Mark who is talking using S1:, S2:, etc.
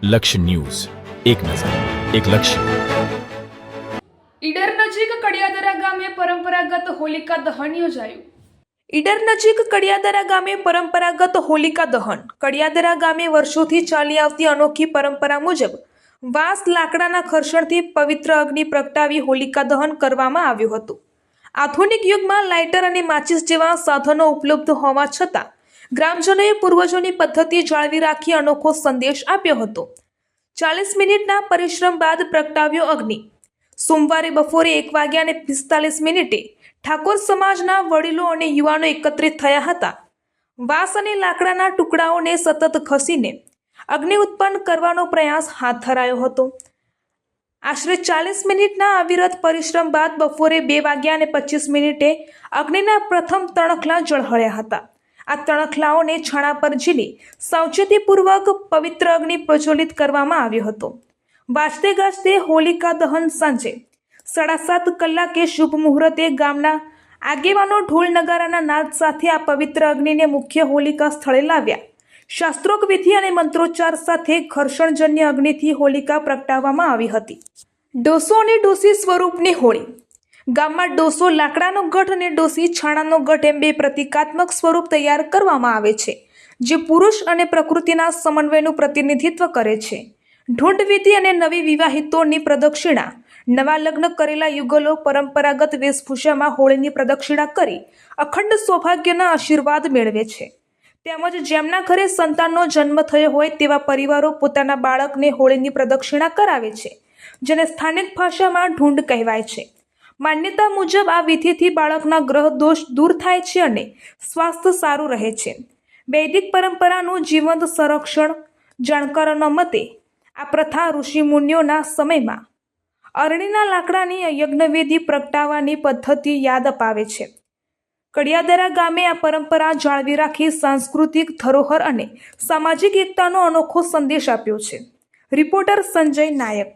S1: લક્ષ્ય ન્યૂઝ, એક નજર, એક લક્ષ્ય.
S2: ઈડર નજીક કડિયાદરા ગામે પરંપરાગત હોલિકા દહન યોજાયું. ઈડર નજીક કડિયાદરા ગામે પરંપરાગત હોલિકા દહન. કડિયાદરા ગામે વર્ષોથી ચાલી આવતી અનોખી પરંપરા મુજબ વાંસ લાકડાના ઘર્ષણથી પવિત્ર અગ્નિ પ્રગટાવી હોલિકા દહન કરવામાં આવ્યું હતું. આધુનિક યુગમાં લાઇટર અને માચિસ જેવા સાધનો ઉપલબ્ધ હોવા છતાં ગ્રામજનોએ પૂર્વજોની પદ્ધતિ જાળવી રાખી અનોખો સંદેશ આપ્યો હતો. 40 મિનિટના પરિશ્રમ બાદ પ્રગટાવ્યો અગ્નિ. સોમવારે બપોરે 1:45 ઠાકોર સમાજના વડીલો અને યુવાનો એકત્રિત થયા હતા. વાંસ અને લાકડાના ટુકડાઓને સતત ઘસીને અગ્નિ ઉત્પન્ન કરવાનો પ્રયાસ હાથ ધરાયો હતો. આશરે 40 મિનિટના અવિરત પરિશ્રમ બાદ બપોરે 2:25 અગ્નિના પ્રથમ તણખલા ઝળહળ્યા હતા. આ તણખલાઓને છાણા પર ઝીલી સાવચેતીપૂર્વક પવિત્ર અગ્નિ પ્રજ્વલિત કરવામાં આવ્યો હતો. વાજતે ગાજતે હોલિકા દહન સાંજે 7:30 કલાકે શુભ મુહૂર્તે ગામના આગેવાનો ઢોલ નગારાના નાદ સાથે આ પવિત્ર અગ્નિને મુખ્ય હોલિકા સ્થળે લાવ્યા. શાસ્ત્રોક્ત વિધિ અને મંત્રોચ્ચાર સાથે ઘર્ષણજન્ય અગ્નિથી હોલિકા પ્રગટાવવામાં આવી હતી. ડોસો અને ડોસી સ્વરૂપની હોળી. ગામમાં ડોસો લાકડાનો ગઢ અને ડોસી છાણાનો ગઢ એમ બે પ્રતિકાત્મક સ્વરૂપ તૈયાર કરવામાં આવે છે, જે પુરુષ અને પ્રકૃતિના સમન્વયનું પ્રતિનિધિત્વ કરે છે. ઢૂંઢ વિધિ અને નવી વિવાહિતોની પ્રદક્ષિણા. નવા લગ્ન કરેલા યુગલો પરંપરાગત વેશભૂષામાં હોળીની પ્રદક્ષિણા કરી અખંડ સૌભાગ્યના આશીર્વાદ મેળવે છે. તેમજ જેમના ઘરે સંતાનનો જન્મ થયો હોય તેવા પરિવારો પોતાના બાળકને હોળીની પ્રદક્ષિણા કરાવે છે, જેને સ્થાનિક ભાષામાં ઢૂંઢ કહેવાય છે. માન્યતા મુજબ આ વિધિથી બાળકના ગ્રહ દોષ દૂર થાય છે અને સ્વાસ્થ્ય સારું રહે છે. વૈદિક પરંપરાનું જીવંત સંરક્ષણ. જાણકારોના મતે આ પ્રથા ઋષિમુનિઓના સમયમાં અરણીના લાકડાની યજ્ઞવેદી પ્રગટાવવાની પદ્ધતિ યાદ અપાવે છે. કડિયાદરા ગામે આ પરંપરા જાળવી રાખી સાંસ્કૃતિક ધરોહર અને સામાજિક એકતાનો અનોખો સંદેશ આપ્યો છે. રિપોર્ટર સંજય નાયક.